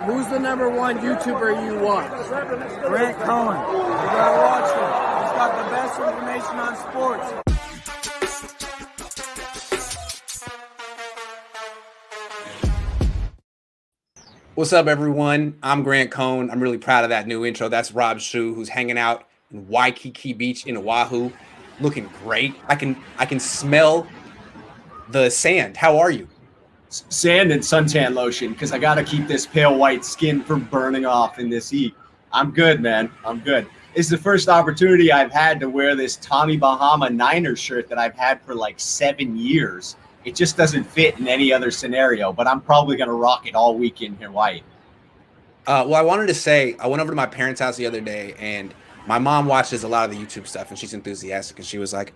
Who's the #1 YouTuber you watch? Grant Cohn. You gotta watch him. He's got the best information on sports. What's up, everyone? I'm Grant Cohn. I'm really proud of that new intro. That's Rob Schuh, who's hanging out in Waikiki Beach in Oahu, looking great. I can smell the sand. How are you? Sand and suntan lotion, because I got to keep this pale white skin from burning off in this heat. I'm good, man. I'm good. It's the first opportunity I've had to wear this Tommy Bahama Niners shirt that I've had for like 7 years. It just doesn't fit in any other scenario, but I'm probably going to rock it all week in Hawaii. Well, I wanted to say, I went over to my parents' house the other day, and my mom watches a lot of the YouTube stuff, and she's enthusiastic, and she was like,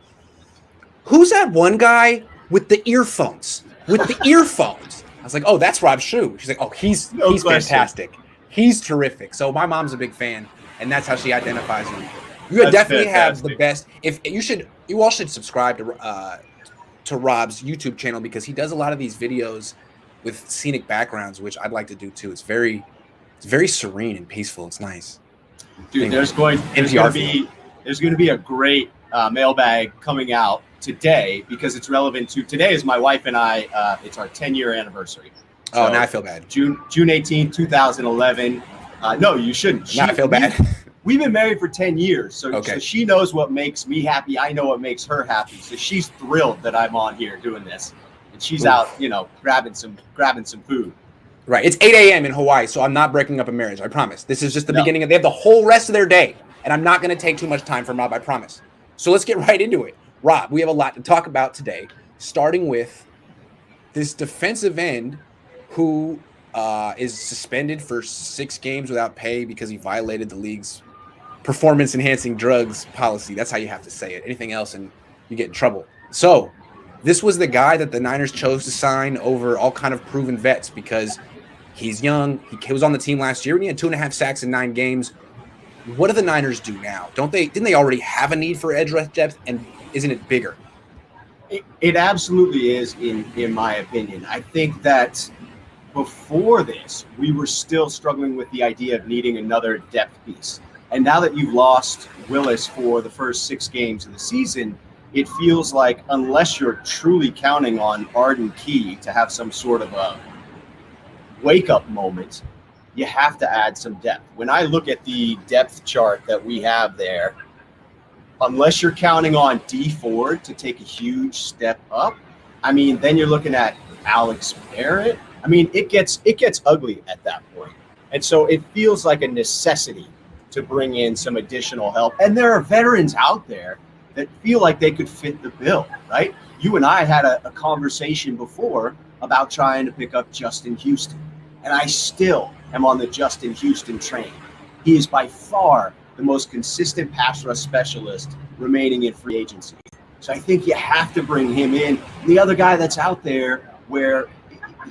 who's that one guy with the earphones? I was like, oh, that's Rob Schuh. She's like, oh, he's fantastic. He's terrific. So my mom's a big fan, and that's how she identifies you. You definitely have the best. You all should subscribe to Rob's YouTube channel, because he does a lot of these videos with scenic backgrounds, which I'd like to do too. It's very serene and peaceful. It's nice. Dude, there's going to be a great mailbag coming out today, because it's relevant to today. Is my wife and I, it's our 10-year anniversary. So now I feel bad. June 18th, 2011. No, you shouldn't. Now I feel bad. We've been married for 10 years, so okay. So she knows what makes me happy. I know what makes her happy. So she's thrilled that I'm on here doing this, and she's out, grabbing some food. Right. It's 8 a.m. in Hawaii, so I'm not breaking up a marriage. I promise. This is just the beginning. They have the whole rest of their day, and I'm not going to take too much time from Rob. I promise. So let's get right into it. Rob, we have a lot to talk about today, starting with this defensive end who is suspended for 6 games without pay because he violated the league's performance-enhancing drugs policy. That's how you have to say it. Anything else and you get in trouble. So this was the guy that the Niners chose to sign over all kind of proven vets because he's young. He was on the team last year, and he had 2.5 sacks in 9 games. What do the Niners do now? Didn't they already have a need for edge rush depth, and isn't it bigger? It absolutely is, in my opinion. I think that before this, we were still struggling with the idea of needing another depth piece. And now that you've lost Willis for the first 6 games of the season, it feels like unless you're truly counting on Arden Key to have some sort of a wake-up moment, you have to add some depth. When I look at the depth chart that we have there, unless you're counting on D Ford to take a huge step up, then you're looking at Alex Barrett. It gets ugly at that point. And so it feels like a necessity to bring in some additional help. And there are veterans out there that feel like they could fit the bill, right? You and I had a conversation before about trying to pick up Justin Houston. And I still am on the Justin Houston train. He is by far the most consistent pass rush specialist remaining in free agency. So I think you have to bring him in. The other guy that's out there where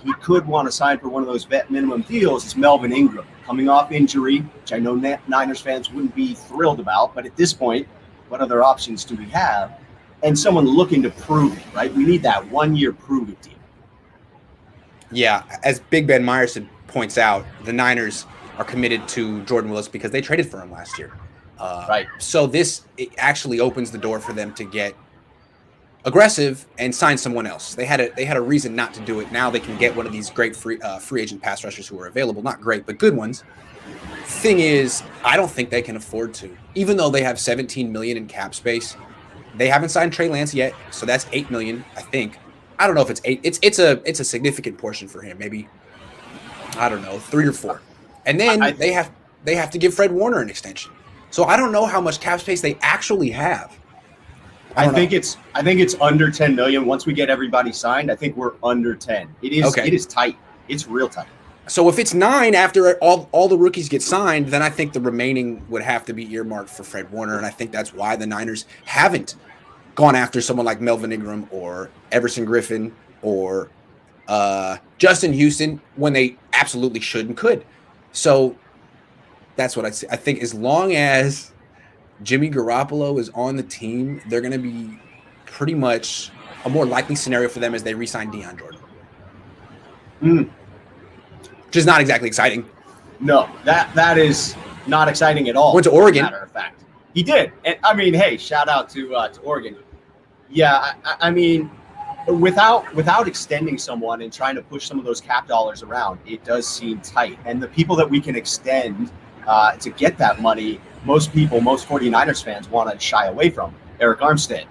he could want to sign for one of those vet minimum deals is Melvin Ingram, coming off injury, which I know Niners fans wouldn't be thrilled about. But at this point, what other options do we have? And someone looking to prove it, right? We need that 1-year prove it deal. Yeah, as Big Ben Meyerson points out, the Niners are committed to Jordan Willis because they traded for him last year. Right. So it actually opens the door for them to get aggressive and sign someone else. They had a reason not to do it. Now they can get one of these great free agent pass rushers who are available. Not great, but good ones. Thing is, I don't think they can afford to. Even though they have $17 million in cap space, they haven't signed Trey Lance yet, so that's $8 million, I think. I don't know if it's 8. It's a significant portion for him. Maybe, I don't know, 3 or 4. And then they have to give Fred Warner an extension. So I don't know how much cap space they actually have. I think it's under 10 million. Once we get everybody signed, I think we're under 10. It is okay. It is tight. It's real tight. So if it's 9 after all the rookies get signed, then I think the remaining would have to be earmarked for Fred Warner, and I think that's why the Niners haven't gone after someone like Melvin Ingram or Everson Griffin or Justin Houston when they absolutely should and could. So that's what I say. I think as long as Jimmy Garoppolo is on the team, they're going to be pretty much a more likely scenario for them as they re-sign Deion Jordan. Which is not exactly exciting. No, that is not exciting at all. Went to Oregon. As a matter of fact, he did. And I mean, hey, shout out to Oregon. Yeah, I mean, without extending someone and trying to push some of those cap dollars around, it does seem tight. And the people that we can extend to get that money, most 49ers fans want to shy away from. Eric Armstead.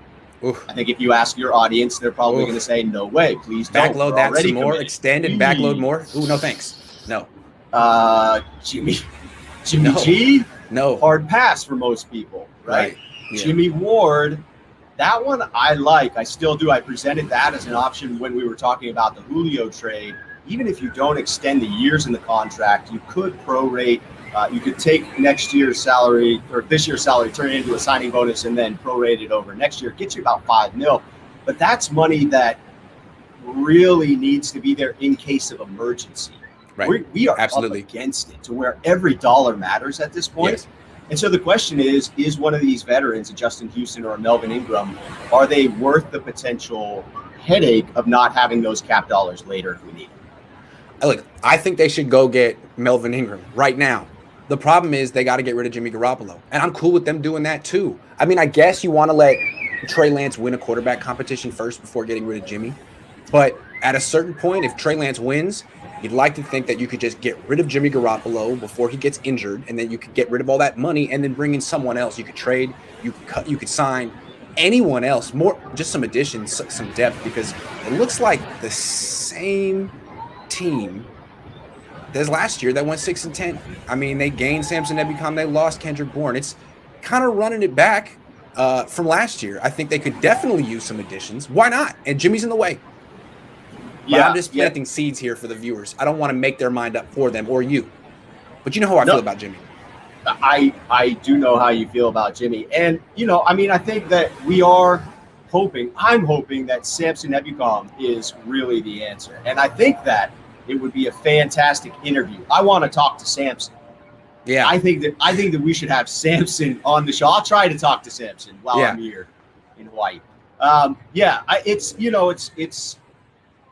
Oof. I think if you ask your audience, they're probably going to say, no way, please don't. Backload that some more, extend and backload more. Ooh, no thanks. No. Jimmy No. G? No. Hard pass for most people, right? Yeah. Jimmy Ward, that one I like. I still do. I presented that as an option when we were talking about the Julio trade. Even if you don't extend the years in the contract, you could prorate. You could take next year's salary or this year's salary, turn it into a signing bonus, and then prorate it over next year. It gets you about $5 million. But that's money that really needs to be there in case of emergency. Right. We are absolutely up against it to where every dollar matters at this point. Yes. And so the question is one of these veterans, a Justin Houston or a Melvin Ingram, are they worth the potential headache of not having those cap dollars later if we need them? Look, I think they should go get Melvin Ingram right now. The problem is they got to get rid of Jimmy Garoppolo. And I'm cool with them doing that too. I mean, I guess you want to let Trey Lance win a quarterback competition first before getting rid of Jimmy. But at a certain point, if Trey Lance wins, you'd like to think that you could just get rid of Jimmy Garoppolo before he gets injured, and then you could get rid of all that money and then bring in someone else. You could trade, you could cut, you could sign anyone else, more just some additions, some depth, because it looks like the same team as last year that went 6-10. I mean, they gained Samson Ebukam, they lost Kendrick Bourne. It's kind of running it back from last year. I think they could definitely use some additions. Why not? And Jimmy's in the way. But I'm just planting seeds here for the viewers. I don't want to make their mind up for them or you. But you know how I feel about Jimmy. I do know how you feel about Jimmy. And, I mean, I think that I'm hoping that Samson Ebukam is really the answer. And I think that it would be a fantastic interview. I want to talk to Samson. Yeah. I think that we should have Samson on the show. I'll try to talk to Samson while I'm here in Hawaii.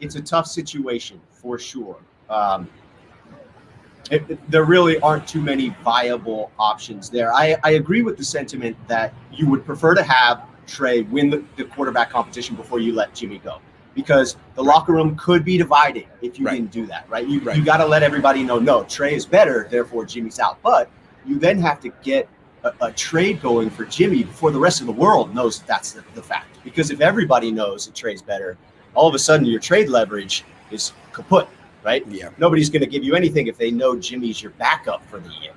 It's a tough situation for sure. There really aren't too many viable options there. I agree with the sentiment that you would prefer to have Trey win the quarterback competition before you let Jimmy go, because the locker room could be divided if you didn't do that, right? You got to let everybody know, no, Trey is better, therefore Jimmy's out. But you then have to get a trade going for Jimmy before the rest of the world knows that's the fact. Because if everybody knows that Trey's better, all of a sudden your trade leverage is kaput, right? Yeah. Nobody's going to give you anything if they know Jimmy's your backup for the year.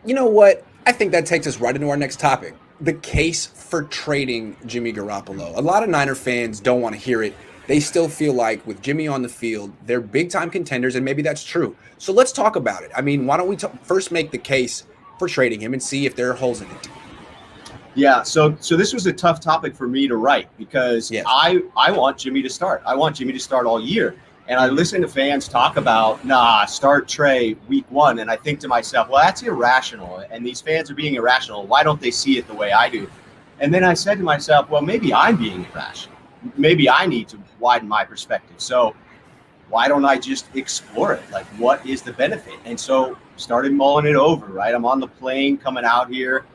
You know what? I think that takes us right into our next topic. The case for trading Jimmy Garoppolo. A lot of Niner fans don't want to hear it. They still feel like with Jimmy on the field, they're big-time contenders, and maybe that's true. So let's talk about it. I mean, why don't we first make the case for trading him and see if there are holes in it? Yeah, so this was a tough topic for me to write because I want Jimmy to start. I want Jimmy to start all year. And I listen to fans talk about, start Trey week 1. And I think to myself, well, that's irrational. And these fans are being irrational. Why don't they see it the way I do? And then I said to myself, well, maybe I'm being irrational. Maybe I need to widen my perspective. So why don't I just explore it? Like, what is the benefit? And so started mulling it over, right? I'm on the plane coming out here.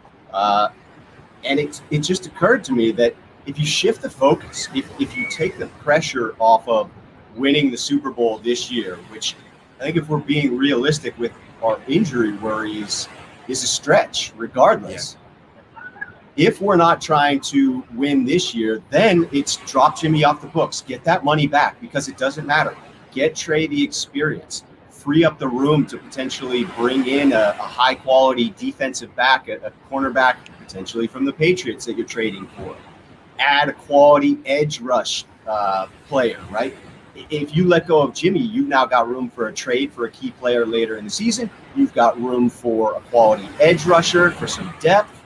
And it just occurred to me that if you shift the focus, if you take the pressure off of winning the Super Bowl this year, which I think if we're being realistic with our injury worries is a stretch regardless. Yeah. If we're not trying to win this year, then it's drop Jimmy off the books, get that money back because it doesn't matter. Get Trey the experience, free up the room to potentially bring in a high quality defensive back, a cornerback potentially from the Patriots that you're trading for. Add a quality edge rush player, right? If you let go of Jimmy, you've now got room for a trade for a key player later in the season. You've got room for a quality edge rusher for some depth.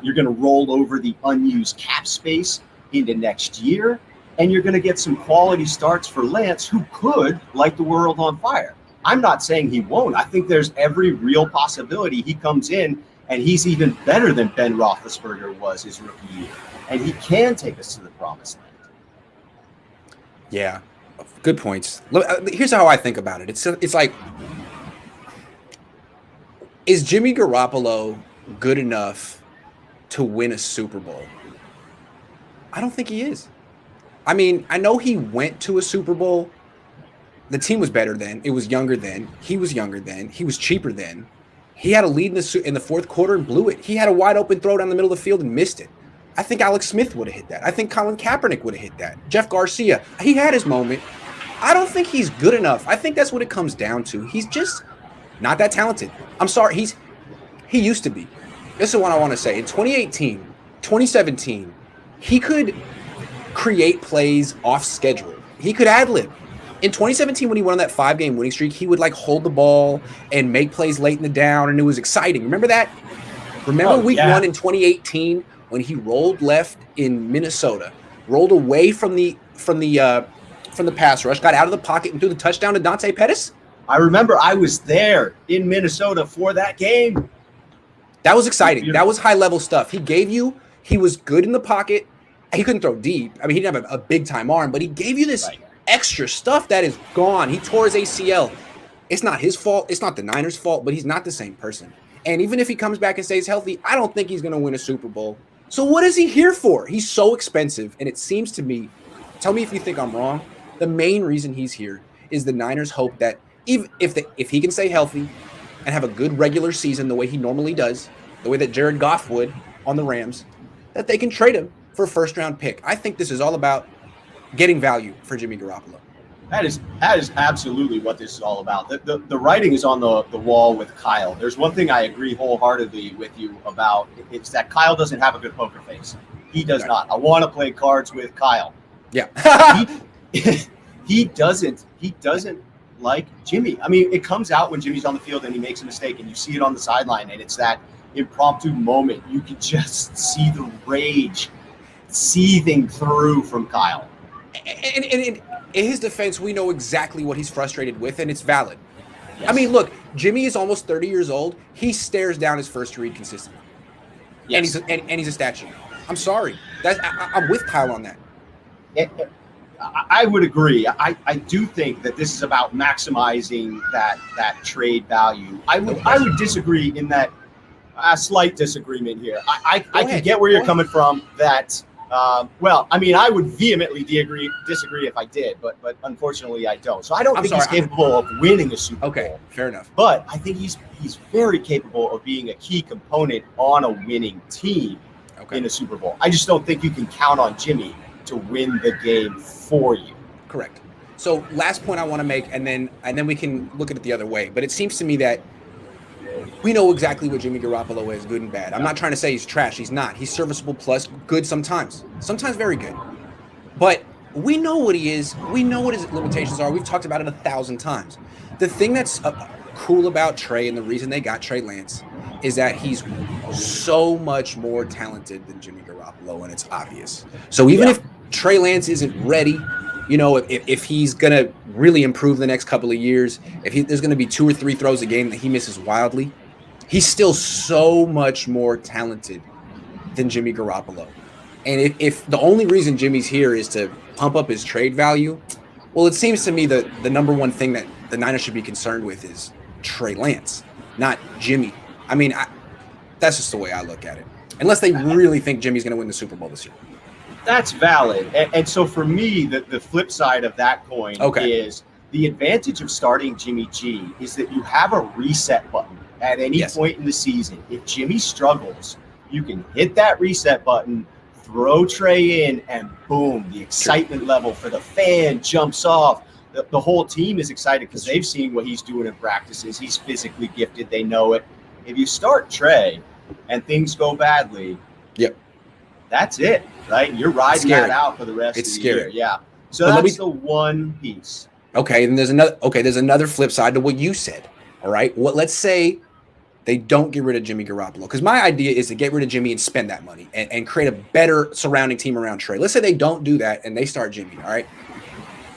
You're going to roll over the unused cap space into next year, and you're going to get some quality starts for Lance, who could light the world on fire. I'm not saying he won't. I think there's every real possibility he comes in and he's even better than Ben Roethlisberger was his rookie year, and he can take us to the promised land. Yeah. Good points. Look, here's how I think about it. It's like Is Jimmy Garoppolo good enough to win a Super Bowl? I don't think he is. I mean, I know he went to a Super Bowl. The team was better then. It was younger then. He was younger then. He was cheaper then. He had a lead in the fourth quarter and blew it. He had a wide open throw down the middle of the field and missed it. I think Alex Smith would have hit that. I think Colin Kaepernick would have hit that. Jeff Garcia, he had his moment. I don't think he's good enough. I think that's what it comes down to. He's just not that talented. I'm sorry. He used to be. This is what I want to say. In 2018, 2017, he could create plays off schedule. He could ad-lib. In 2017, when he went on that 5-game winning streak, he would like hold the ball and make plays late in the down, and it was exciting. Remember that? Remember week 1 in 2018 when he rolled left in Minnesota, rolled away from the pass rush, got out of the pocket and threw the touchdown to Dante Pettis? I remember I was there in Minnesota for that game. That was exciting. That was high-level stuff. He was good in the pocket. He couldn't throw deep. I mean, he didn't have a big-time arm, but he gave you this extra stuff that is gone. He tore his ACL. It's not his fault. It's not the Niners' fault, but he's not the same person. And even if he comes back and stays healthy, I don't think he's going to win a Super Bowl. So what is he here for? He's so expensive, and it seems to me, tell me if you think I'm wrong, the main reason he's here is the Niners hope that even if he can stay healthy and have a good regular season the way he normally does, the way that Jared Goff would on the Rams, that they can trade him for a first-round pick. I think this is all about getting value for Jimmy Garoppolo. That is absolutely what this is all about. The writing is on the wall with Kyle. There's one thing I agree wholeheartedly with you about. It's that Kyle doesn't have a good poker face. He does not. I want to play cards with Kyle. Yeah. He doesn't like Jimmy. I mean, it comes out when Jimmy's on the field and he makes a mistake, and you see it on the sideline, and it's that impromptu moment. You can just see the rage seething through from Kyle. And in his defense, we know exactly what he's frustrated with, and it's valid. Yes. I mean, look, Jimmy is almost 30 years old. He stares down his first read consistently. Yes. And he's a statue. I'm sorry. I'm with Kyle on that. I would agree. I do think that this is about maximizing that trade value. I would disagree in that a slight disagreement here. I can get where you're coming from. That well, I mean, I would vehemently disagree if I did, but unfortunately I don't. So I don't think he's capable of winning a Super Bowl. Okay, fair enough. But I think he's very capable of being a key component on a winning team in a Super Bowl. I just don't think you can count on Jimmy to win the game for you. Correct. So last point I want to make, and then we can look at it the other way. But it seems to me that we know exactly what Jimmy Garoppolo is, good and bad. I'm not trying to say he's trash. He's not. He's serviceable plus good sometimes very good. But we know what he is. We know what his limitations are. We've talked about it 1,000 times. The thing that's cool about Trey and the reason they got Trey Lance is that he's so much more talented than Jimmy Garoppolo, and it's obvious. So even if Trey Lance isn't ready, you know, if he's going to really improve the next couple of years, there's going to be 2 or 3 throws a game that he misses wildly, he's still so much more talented than Jimmy Garoppolo. And if the only reason Jimmy's here is to pump up his trade value, well, it seems to me that the number one thing that the Niners should be concerned with is Trey Lance, not Jimmy. I mean, that's just the way I look at it. Unless they really think Jimmy's going to win the Super Bowl this year. That's valid. And so for me, the flip side of that coin is the advantage of starting Jimmy G is that you have a reset button at any point in the season. If Jimmy struggles, you can hit that reset button, throw Trey in, and boom, the excitement level for the fan jumps off. The whole team is excited because they've seen what he's doing in practices. He's physically gifted. They know it. If you start Trey and things go badly, that's it, right? You're riding that out for the rest of the year. Yeah. So that's the one piece. Okay, and there's another flip side to what you said. All right. Let's say they don't get rid of Jimmy Garoppolo, because my idea is to get rid of Jimmy and spend that money and create a better surrounding team around Trey. Let's say they don't do that and they start Jimmy, all right?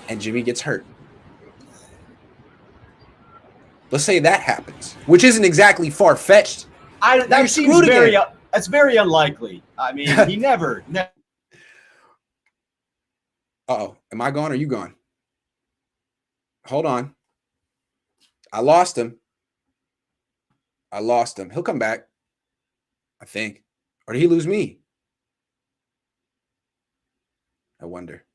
And Jimmy gets hurt. Let's say that happens, which isn't exactly far-fetched. That seems that's very unlikely. I mean, he never. Uh-oh. Am I gone or are you gone? Hold on. I lost him. I lost him. He'll come back, I think. Or did he lose me? I wonder.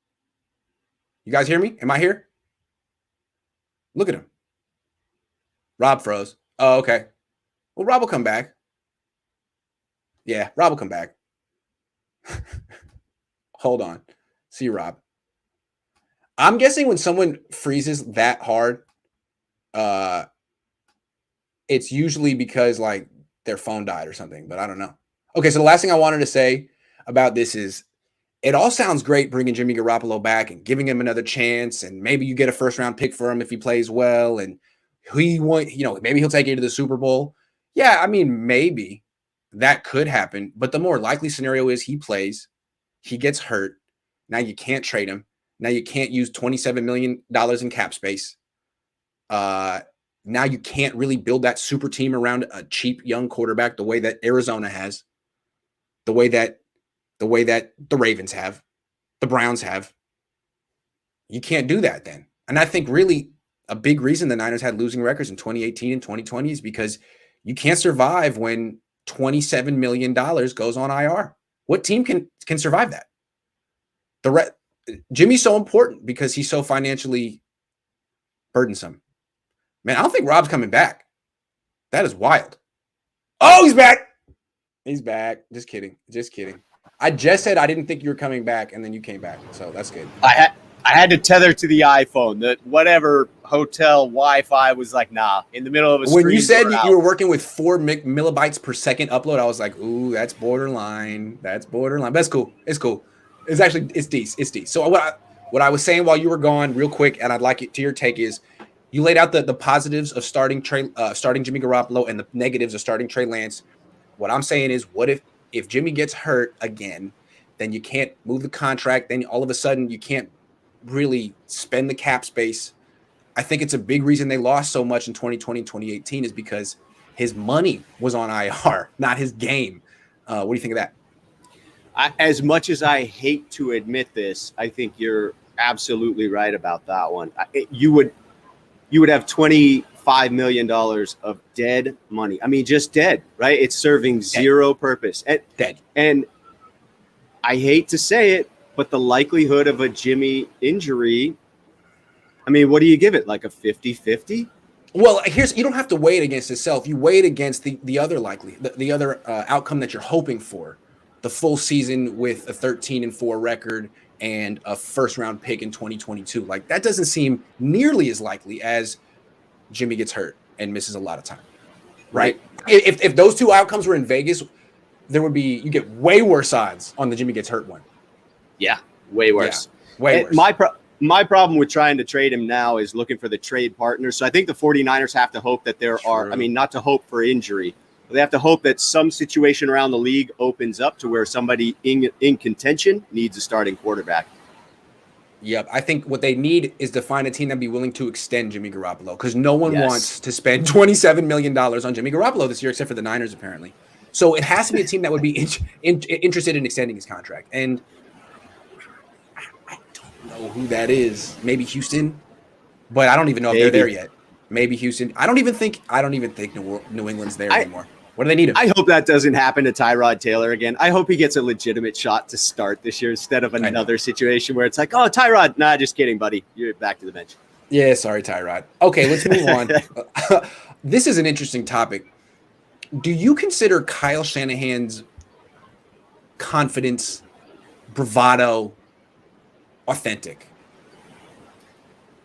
You guys hear me? Am I here? Look at him. Rob froze. Oh, okay. Well, Rob will come back. Yeah, Rob will come back. Hold on. See you, Rob. I'm guessing when someone freezes that hard, it's usually because like their phone died or something, but I don't know. Okay, so the last thing I wanted to say about this is it all sounds great bringing Jimmy Garoppolo back and giving him another chance, and maybe you get a first-round pick for him if he plays well, and maybe he'll take you to the Super Bowl. Yeah, I mean, maybe that could happen, but the more likely scenario is he plays, he gets hurt. Now you can't trade him. Now you can't use $27 million in cap space. Now you can't really build that super team around a cheap young quarterback the way that Arizona has, the way that the Ravens have, the Browns have. You can't do that then. And I think really a big reason the Niners had losing records in 2018 and 2020 is because you can't survive when $27 million goes on IR. What team can survive that? Jimmy's so important because he's so financially burdensome. Man, I don't think Rob's coming back. That is wild. Oh, he's back. He's back. Just kidding. Just kidding. I just said I didn't think you were coming back, and then you came back. So that's good. I had to tether to the iPhone. The whatever hotel Wi-Fi was like, nah. In the middle of a when you said you were working with 4 millibytes per second upload, I was like, ooh, that's borderline. That's borderline. But it's cool. It's cool. It's decent. It's decent. So what I was saying while you were gone, real quick, and I'd like it to your take is you laid out the positives of starting Jimmy Garoppolo and the negatives of starting Trey Lance. What I'm saying is, what if Jimmy gets hurt again, then you can't move the contract. Then all of a sudden you can't really spend the cap space. I think it's a big reason they lost so much in 2020 and 2018 is because his money was on IR, not his game. What do you think of that? As much as I hate to admit this, I think you're absolutely right about that one. You would have $25 million of dead money. I mean, just dead, right? It's serving zero purpose. Dead. And I hate to say it, but the likelihood of a Jimmy injury, I mean, what do you give it? Like a 50-50? Well, you don't have to weigh it against itself. You weigh it against the other the other outcome that you're hoping for. The full season with a 13-4 record and a first-round pick in 2022. Like, that doesn't seem nearly as likely as Jimmy gets hurt and misses a lot of time, right? If those two outcomes were in Vegas, you get way worse odds on the Jimmy gets hurt one. Yeah, way worse. Yeah, way worse. My problem with trying to trade him now is looking for the trade partners. So I think the 49ers have to hope that not to hope for injury. They have to hope that some situation around the league opens up to where somebody in contention needs a starting quarterback. Yep. I think what they need is to find a team that'd be willing to extend Jimmy Garoppolo because no one wants to spend $27 million on Jimmy Garoppolo this year, except for the Niners, apparently. So it has to be a team that would be interested in extending his contract. And I don't know who that is. Maybe Houston, but I don't even know if they're there yet. Maybe Houston. I don't even think New England's there anymore. What do they need him? I hope that doesn't happen to Tyrod Taylor again. I hope he gets a legitimate shot to start this year instead of another situation where it's like, oh, Tyrod. Nah, just kidding, buddy. You're back to the bench. Yeah, sorry, Tyrod. Okay, let's move on. This is an interesting topic. Do you consider Kyle Shanahan's confidence, bravado, authentic?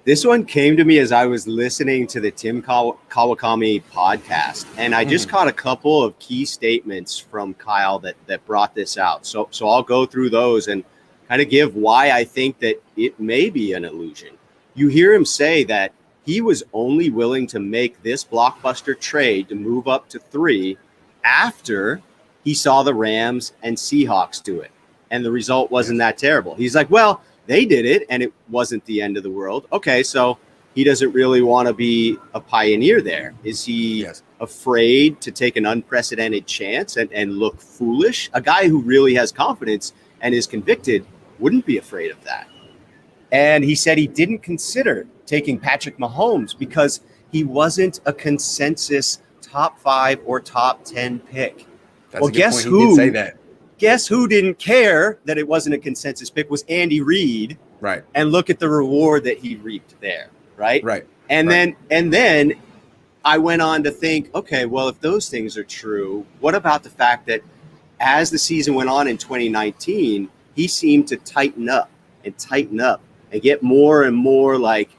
This one came to me as I was listening to the Tim Kawakami podcast, and I just caught a couple of key statements from Kyle that brought this out. So I'll go through those and kind of give why I think that it may be an illusion. You hear him say that he was only willing to make this blockbuster trade to move up to 3 after he saw the Rams and Seahawks do it, and the result wasn't that terrible. He's like, well, they did it, and it wasn't the end of the world. Okay, so he doesn't really want to be a pioneer there. Is he afraid to take an unprecedented chance and look foolish? A guy who really has confidence and is convicted wouldn't be afraid of that. And he said he didn't consider taking Patrick Mahomes because he wasn't a consensus top 5 or top 10 pick. That's Well, a good guess point. He who? did say that. Guess who didn't care that it wasn't a consensus pick was Andy Reid. Right. And look at the reward that he reaped there, right? Right. And right. then I went on to think, okay, well, if those things are true, what about the fact that as the season went on in 2019, he seemed to tighten up and get more and more like,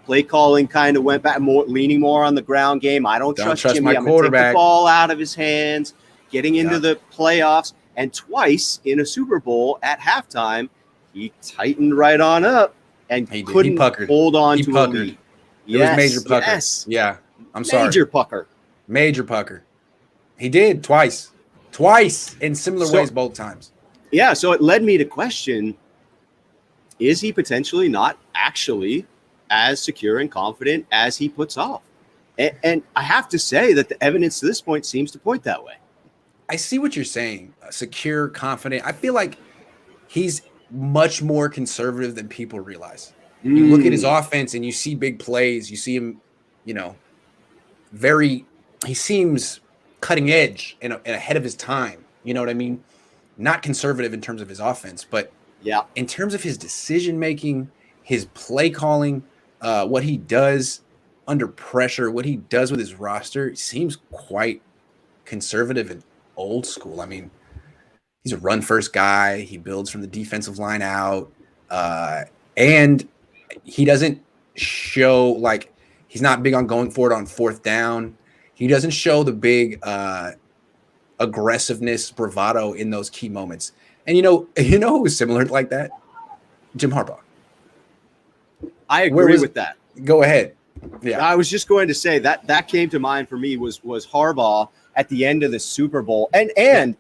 play calling kind of went back, more leaning more on the ground game. I don't trust Jimmy. My I'm going to take quarterback. the ball out of his hands, getting into the playoffs. And twice in a Super Bowl at halftime, he tightened right on up and couldn't hold on to a lead. It was major pucker. Yes. Yeah. I'm sorry. Major pucker. He did twice in similar ways both times. Yeah. So it led me to question, is he potentially not actually as secure and confident as he puts off? And I have to say that the evidence to this point seems to point that way. I see what you're saying. Secure, confident. I feel like he's much more conservative than people realize. You look at his offense and you see big plays. You see him, he seems cutting edge and ahead of his time. You know what I mean? Not conservative in terms of his offense, but in terms of his decision making, his play calling, what he does under pressure, what he does with his roster, seems quite conservative and old school. I mean, he's a run first guy. He builds from the defensive line out. And he doesn't show like he's not big on going for it on fourth down. He doesn't show the big aggressiveness, bravado in those key moments. And you know who's similar like that? Jim Harbaugh. I agree with that. Go ahead. Yeah. I was just going to say that came to mind for me was Harbaugh at the end of the Super Bowl and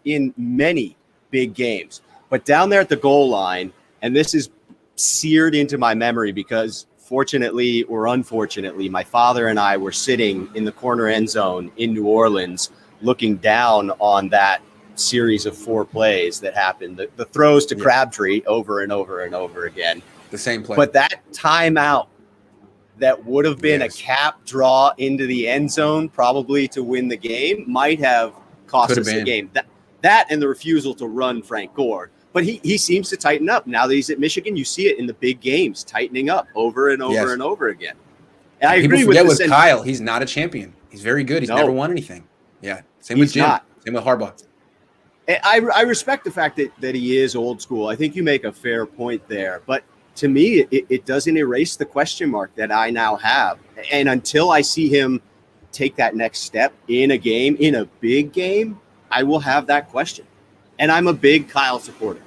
in many big games. But down there at the goal line, and this is seared into my memory because fortunately or unfortunately, my father and I were sitting in the corner end zone in New Orleans looking down on that series of 4 plays that happened, the throws to Crabtree over and over and over again. The same play. But that timeout that would have been a cap draw into the end zone, probably to win the game, might have cost us the game. That and the refusal to run Frank Gore. But he seems to tighten up. Now that he's at Michigan, you see it in the big games, tightening up over and over and over again. And I agree with Kyle. He's not a champion. He's very good. He's never won anything. Yeah. Same with Jim. Same with Harbaugh. I respect the fact that he is old school. I think you make a fair point there. But to me, it doesn't erase the question mark that I now have. And until I see him take that next step in a game, in a big game, I will have that question. And I'm a big Kyle supporter.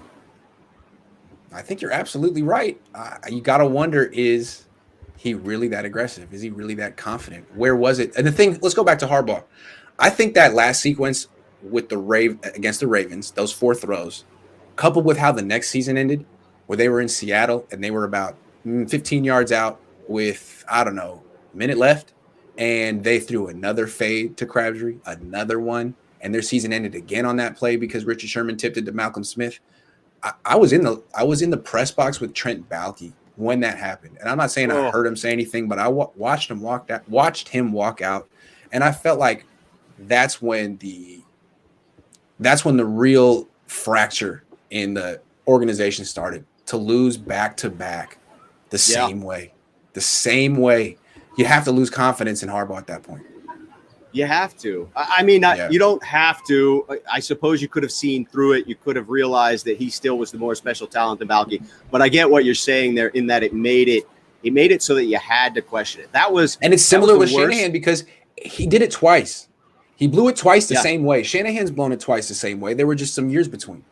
I think you're absolutely right. You got to wonder, is he really that aggressive? Is he really that confident? Where was it? And the thing, let's go back to Harbaugh. I think that last sequence with against the Ravens, those 4 throws, coupled with how the next season ended, where they were in Seattle and they were about 15 yards out with, I don't know, a minute left, and they threw another fade to Crabtree, another one, and their season ended again on that play because Richard Sherman tipped it to Malcolm Smith. I was in the press box with Trent Baalke when that happened, and I'm not saying I heard him say anything, but I watched him walk out, and I felt like that's when the real fracture in the organization started, to lose back to back the same way. You have to lose confidence in Harbaugh at that point. You have to. I mean, you don't have to. I suppose you could have seen through it. You could have realized that he still was the more special talent than Baalke. But I get what you're saying there in that it made it so that you had to question it. And it's similar with Shanahan because he did it twice. He blew it twice the same way. Shanahan's blown it twice the same way. There were just some years between.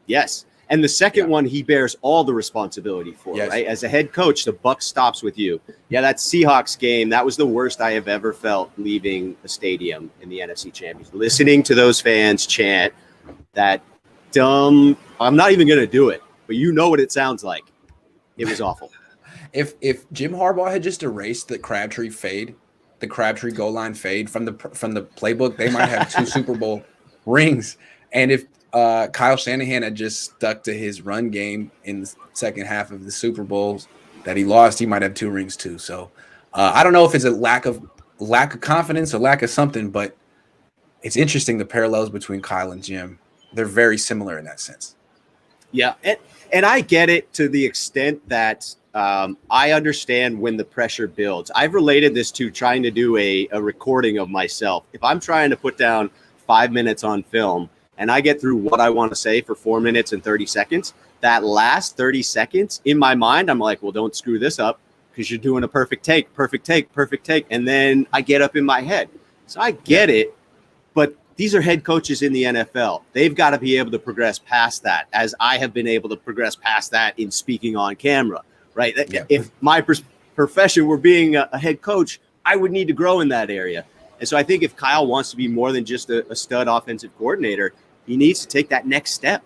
Yes. And the second one, he bears all the responsibility for, right? As a head coach, the buck stops with you. Yeah, that Seahawks game, that was the worst I have ever felt leaving a stadium in the NFC Championship. Listening to those fans chant that dumb, I'm not even going to do it, but you know what it sounds like. It was awful. If Jim Harbaugh had just erased the Crabtree fade, the Crabtree goal line fade from the playbook, they might have 2 Super Bowl rings. And if Kyle Shanahan had just stuck to his run game in the second half of the Super Bowls that he lost, he might have 2 rings too. So I don't know if it's a lack of lack of confidence or lack of something, but it's interesting the parallels between Kyle and Jim. They're very similar in that sense. Yeah, and I get it to the extent that I understand when the pressure builds. I've related this to trying to do a recording of myself. If I'm trying to put down 5 minutes on film and I get through what I want to say for 4 minutes and 30 seconds, that last 30 seconds in my mind, I'm like, well, don't screw this up because you're doing a perfect take. And then I get up in my head. So I get it, but these are head coaches in the NFL. They've got to be able to progress past that, as I have been able to progress past that in speaking on camera, right? Yeah. If my profession were being a head coach, I would need to grow in that area. And so I think if Kyle wants to be more than just a stud offensive coordinator, he needs to take that next step.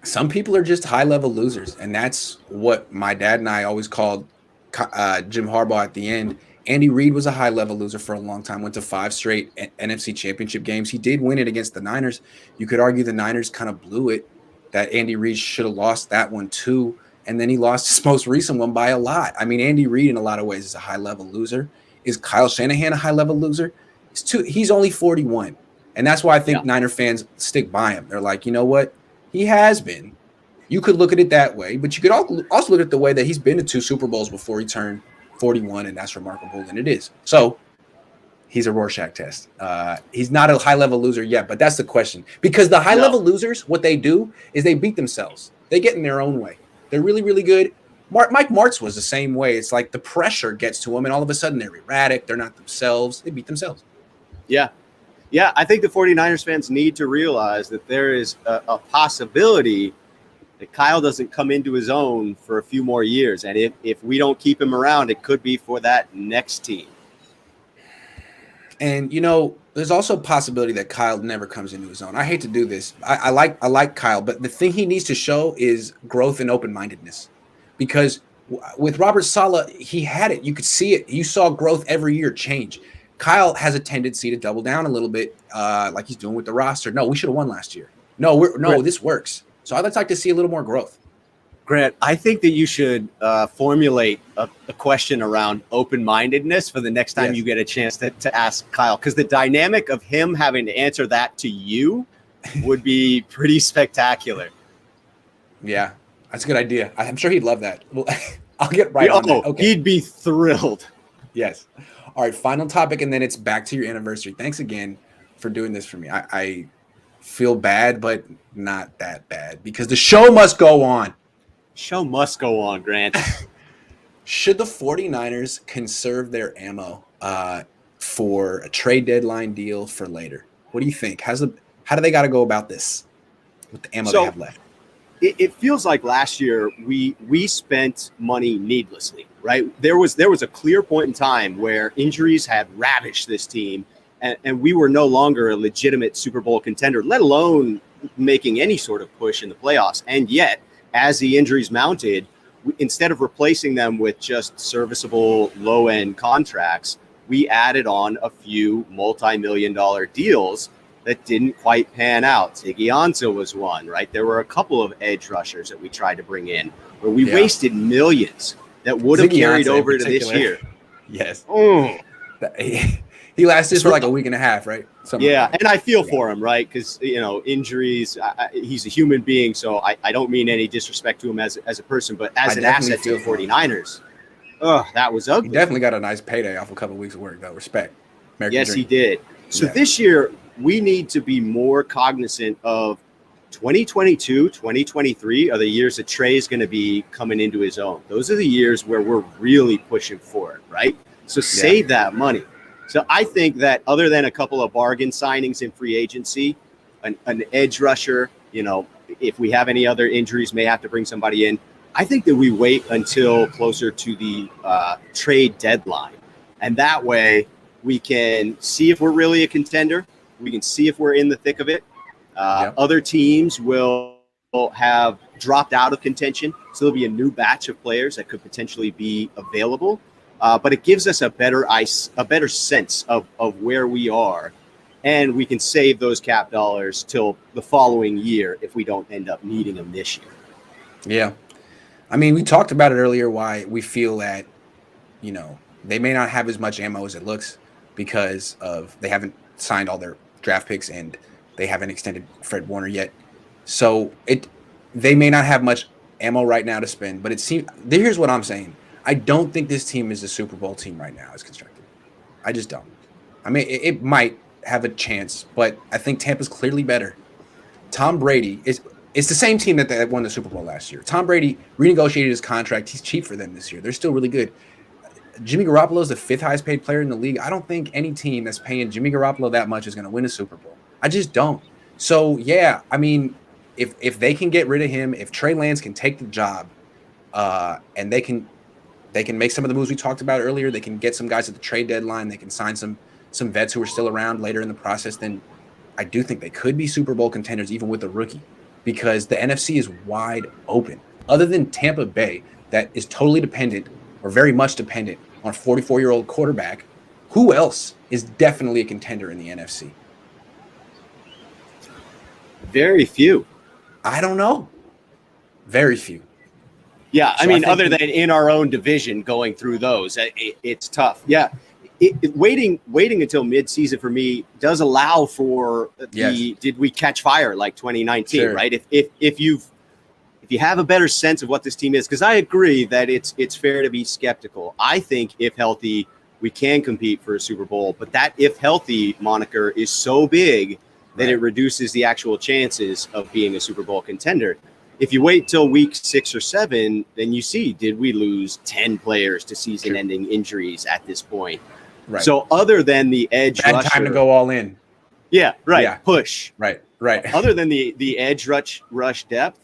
Some people are just high-level losers, and that's what my dad and I always called Jim Harbaugh at the end. Andy Reid was a high-level loser for a long time, went to 5 straight NFC championship games. He did win it against the Niners. You could argue the Niners kind of blew it, that Andy Reid should have lost that one too, and then he lost his most recent one by a lot. I mean, Andy Reid in a lot of ways is a high-level loser. Is Kyle Shanahan a high-level loser? He's only 41, and that's why I think Niner fans stick by him. They're like, you know what? He has been. You could look at it that way, but you could also look at the way that he's been to 2 Super Bowls before he turned 41, and that's remarkable, and it is. So he's a Rorschach test. He's not a high-level loser yet, but that's the question. Because the high-level losers, what they do is they beat themselves. They get in their own way. They're really, really good. Mike Martz was the same way. It's like the pressure gets to them, and all of a sudden they're erratic. They're not themselves. They beat themselves. Yeah. Yeah, I think the 49ers fans need to realize that there is a possibility that Kyle doesn't come into his own for a few more years. And if we don't keep him around, it could be for that next team. And, you know, there's also a possibility that Kyle never comes into his own. I hate to do this. I like Kyle, but the thing he needs to show is growth and open-mindedness. Because with Robert Saleh, he had it. You could see it. You saw growth every year change. Kyle has a tendency to double down a little bit, like he's doing with the roster. No, we should have won last year. This works. So I'd like to see a little more growth. Grant, I think that you should formulate a question around open-mindedness for the next time you get a chance to ask Kyle, because the dynamic of him having to answer that to you would be pretty spectacular. Yeah, that's a good idea. I'm sure he'd love that. Well, I'll get right on that. Okay. He'd be thrilled. Yes. All right, final topic, and then it's back to your anniversary. Thanks again for doing this for me. I feel bad, but not that bad, because the show must go on. Show must go on, Grant. Should the 49ers conserve their ammo for a trade deadline deal for later? What do you think? How do they got to go about this with the ammo they have left? It feels like last year we spent money needlessly, right? There was a clear point in time where injuries had ravished this team, and we were no longer a legitimate Super Bowl contender, let alone making any sort of push in the playoffs. And yet, as the injuries mounted, instead of replacing them with just serviceable low-end contracts, we added on a few multi-million-dollar deals that didn't quite pan out. Tigianzo was one, right? There were a couple of edge rushers that we tried to bring in where we wasted millions that would have carried over to this year. Yes. He lasted for like a week and a half, right? And I feel for him, right? Because, injuries, he's a human being, so I don't mean any disrespect to him as a person, but as an asset to the 49ers, that was ugly. He definitely got a nice payday off a couple of weeks of work, though. Respect. American dream. He did. So this year, we need to be more cognizant of 2022, 2023 are the years that Trey is going to be coming into his own. Those are the years where we're really pushing for it, right? So save that money. So I think that other than a couple of bargain signings in free agency, an edge rusher, if we have any other injuries, may have to bring somebody in. I think that we wait until closer to the trade deadline. And that way we can see if we're really a contender. We can see if we're in the thick of it. Other teams will have dropped out of contention. So there'll be a new batch of players that could potentially be available. But it gives us a better sense of where we are. And we can save those cap dollars till the following year if we don't end up needing them this year. Yeah. I mean, we talked about it earlier, why we feel that, They may not have as much ammo as it looks because they haven't signed all their draft picks and they haven't extended Fred Warner yet. So they may not have much ammo right now to spend, but here's what I'm saying. I don't think this team is a Super Bowl team right now as constructed. I just don't. I mean, it might have a chance, but I think Tampa's clearly better. Tom Brady it's the same team that won the Super Bowl last year. Tom Brady renegotiated his contract. He's cheap for them this year. They're still really good. Jimmy Garoppolo is the 5th highest paid player in the league. I don't think any team that's paying Jimmy Garoppolo that much is going to win a Super Bowl. I just don't. So, yeah, I mean, if they can get rid of him, if Trey Lance can take the job, and they can make some of the moves we talked about earlier, they can get some guys at the trade deadline, they can sign some vets who are still around later in the process, then I do think they could be Super Bowl contenders even with a rookie, because the NFC is wide open. Other than Tampa Bay, that is totally dependent or very much dependent on a 44-year-old quarterback, who else is definitely a contender in the NFC? Very few. I don't know. Very few. Yeah, So I mean, I think other than in our own division going through those, it's tough. Yeah, waiting until midseason for me does allow for did we catch fire like 2019, Sure. right? If you have a better sense of what this team is, because I agree that it's fair to be skeptical. I think if healthy, we can compete for a Super Bowl, but that if healthy moniker is so big that it reduces the actual chances of being a Super Bowl contender. If you wait till week 6 or 7, then you see, did we lose 10 players to season-ending injuries at this point? Right. So other than the edge Bad rusher, time to go all in. Yeah, right. Yeah. Push. Right. Other than the edge rush depth,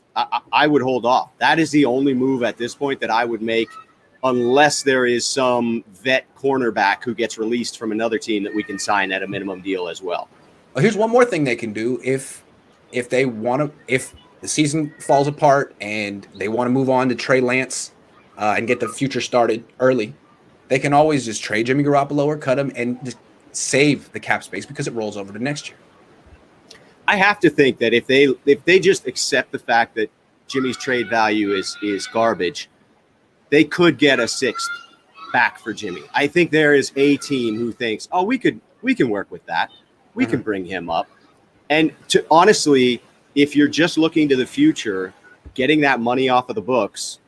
I would hold off. That is the only move at this point that I would make, unless there is some vet cornerback who gets released from another team that we can sign at a minimum deal as well. Well, here's one more thing they can do if they want to. If the season falls apart and they want to move on to Trey Lance and get the future started early, they can always just trade Jimmy Garoppolo or cut him and just save the cap space because it rolls over to next year. I have to think that if they just accept the fact that Jimmy's trade value is garbage, they could get a 6th back for Jimmy. I think there is a team who thinks, oh, we can work with that. We can bring him up. And honestly, if you're just looking to the future, getting that money off of the books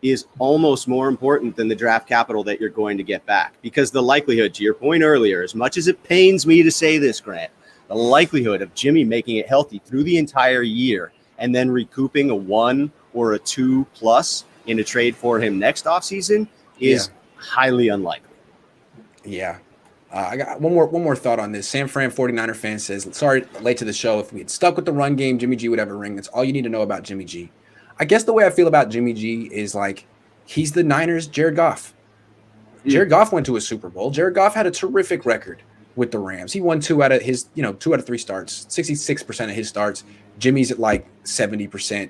is almost more important than the draft capital that you're going to get back. Because the likelihood, to your point earlier, as much as it pains me to say this, Grant, the likelihood of Jimmy making it healthy through the entire year and then recouping a 1 or a 2+ in a trade for him next offseason is highly unlikely. Yeah. I got one more thought on this. San Fran 49er fan says, sorry, late to the show. If we had stuck with the run game, Jimmy G would have a ring. That's all you need to know about Jimmy G. I guess the way I feel about Jimmy G is like he's the Niners' Jared Goff. Jared Goff went to a Super Bowl. Jared Goff had a terrific record with the Rams. He won 2 out of 3 starts, 66% of his starts. Jimmy's at like 70%.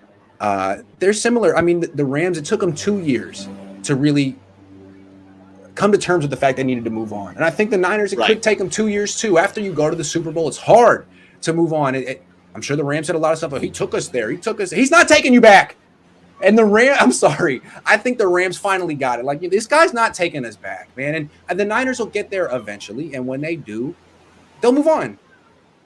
They're similar. I mean, the Rams, it took them 2 years to really come to terms with the fact they needed to move on. And I think the Niners, it could take them 2 years too. After you go to the Super Bowl, it's hard to move on. I'm sure the Rams had a lot of stuff. He took us there. He's not taking you back. And I'm sorry. I think the Rams finally got it. Like, this guy's not taking us back, man. And the Niners will get there eventually. And when they do, they'll move on.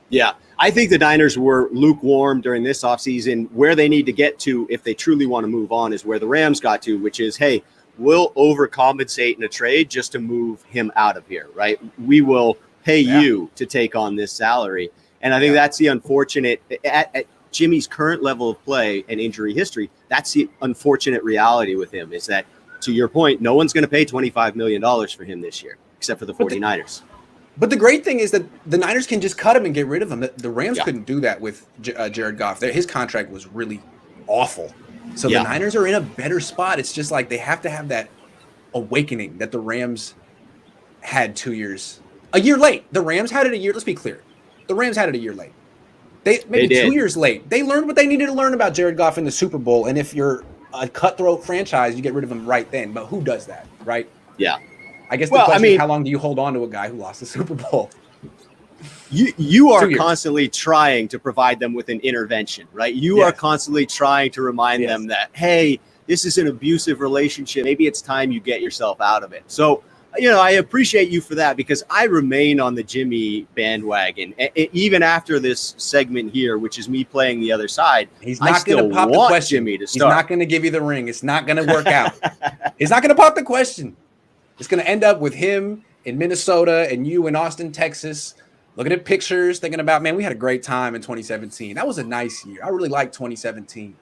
Yeah. I think the Niners were lukewarm during this offseason. Where they need to get to if they truly want to move on is where the Rams got to, which is, hey, we'll overcompensate in a trade just to move him out of here, right? We will pay you to take on this salary. And I think that's the unfortunate at Jimmy's current level of play and injury history. That's the unfortunate reality with him is that, to your point, no one's going to pay $25 million for him this year, except for the 49ers. But the great thing is that the Niners can just cut him and get rid of him. The Rams couldn't do that with Jared Goff. His contract was really awful. So the Niners are in a better spot. It's just like they have to have that awakening that the Rams had 2 years. A year late. The Rams had it a year. Let's be clear. The Rams had it a year late. They 2 years late. They learned what they needed to learn about Jared Goff in the Super Bowl. And if you're a cutthroat franchise, you get rid of him right then. But who does that, right? Yeah. I guess the question is, how long do you hold on to a guy who lost the Super Bowl? You are constantly trying to provide them with an intervention, right? You are constantly trying to remind them that, hey, this is an abusive relationship. Maybe it's time you get yourself out of it. So I appreciate you for that, because I remain on the Jimmy bandwagon. Even after this segment here, which is me playing the other side, He's not going to pop the question. Jimmy to He's start. not going to give you the ring. It's not going to work out. He's not going to pop the question. It's going to end up with him in Minnesota and you in Austin, Texas, looking at pictures, thinking about, man, we had a great time in 2017. That was a nice year. I really liked 2017.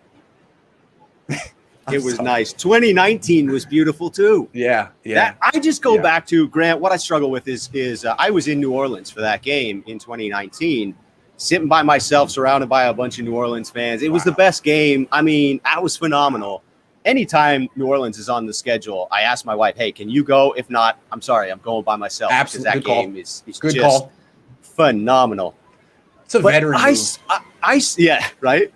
It was nice. 2019 was beautiful too. Yeah. I just go back to, Grant, what I struggle with is I was in New Orleans for that game in 2019, sitting by myself, surrounded by a bunch of New Orleans fans. It was the best game. I mean, that was phenomenal. Anytime New Orleans is on the schedule, I ask my wife, hey, can you go? If not, I'm sorry, I'm going by myself. Absolutely. Because that game is good just call. Phenomenal. It's a veteran move. Yeah, right?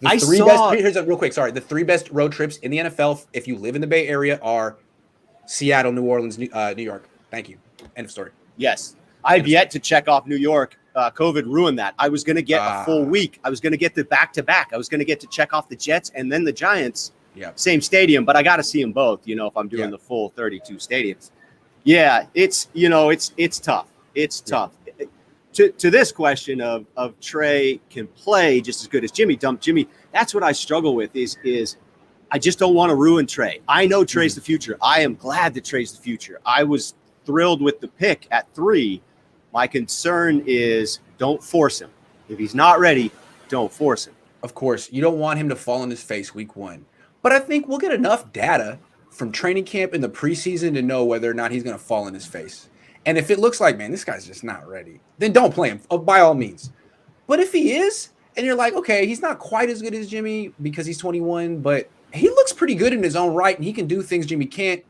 The three best road trips in the NFL, if you live in the Bay Area, are Seattle, New Orleans, New York. Thank you. End of story. Yes. I've yet to check off New York. COVID ruined that. I was going to get a full week. I was going to get the back-to-back. I was going to get to check off the Jets and then the Giants. Yeah. Same stadium, but I got to see them both, if I'm doing the full 32 stadiums. Yeah, it's tough. It's tough. To this question of Trey can play just as good as Jimmy, that's what I struggle with is I just don't want to ruin Trey. I know Trey's the future. I am glad that Trey's the future. I was thrilled with the pick at 3. My concern is don't force him. If he's not ready, don't force him. Of course, you don't want him to fall on his face week 1. But I think we'll get enough data from training camp in the preseason to know whether or not he's going to fall on his face. And if it looks like, man, this guy's just not ready, then don't play him by all means. But if he is, and you're like, okay, he's not quite as good as Jimmy because he's 21, but he looks pretty good in his own right, and he can do things Jimmy can't.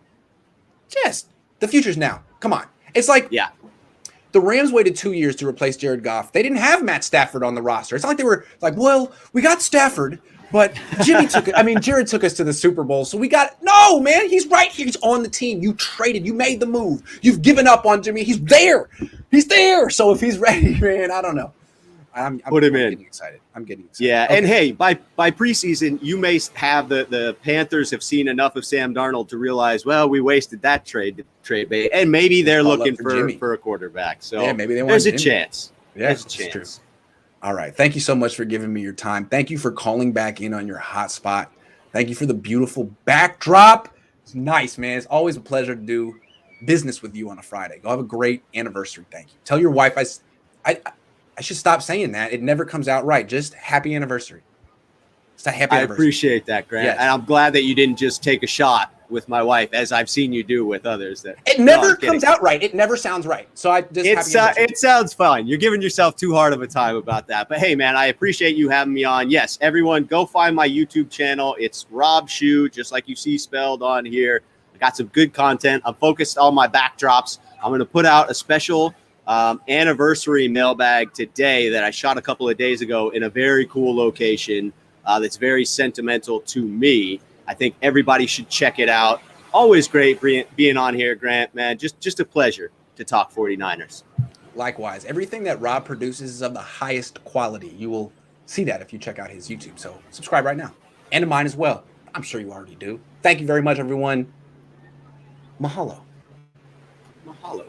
Just the future's now. Come on. It's like the Rams waited 2 years to replace Jared Goff. They didn't have Matt Stafford on the roster. It's not like they were like, well, we got Stafford, but Jared took us to the Super Bowl. So no, man, he's right here. He's on the team. You traded. You made the move. You've given up on Jimmy. He's there. So if he's ready, man, I don't know. I'm getting excited. Yeah, okay. And hey, by preseason, you may have the Panthers have seen enough of Sam Darnold to realize, well, we wasted that trade bait, and maybe they're looking for a quarterback. So yeah, maybe there's a chance. Yeah, there's a chance. True. All right. Thank you so much for giving me your time. Thank you for calling back in on your hot spot. Thank you for the beautiful backdrop. It's nice, man. It's always a pleasure to do business with you on a Friday. Go have a great anniversary. Thank you. Tell your wife I should stop saying that. It never comes out right. Just happy anniversary. It's a happy anniversary. I appreciate that, Grant. Yes. And I'm glad that you didn't just take a shot with my wife, as I've seen you do with others. It never comes out right. It never sounds right. So it sounds fine. You're giving yourself too hard of a time about that. But hey, man, I appreciate you having me on. Yes, everyone, go find my YouTube channel. It's Rob Schuh, just like you see spelled on here. I got some good content. I'm focused on my backdrops. I'm going to put out a special anniversary mailbag today that I shot a couple of days ago in a very cool location that's very sentimental to me. I think everybody should check it out. Always great being on here, Grant, man. Just a pleasure to talk 49ers. Likewise. Everything that Rob produces is of the highest quality. You will see that if you check out his YouTube. So subscribe right now. And to mine as well. I'm sure you already do. Thank you very much, everyone. Mahalo. Mahalo.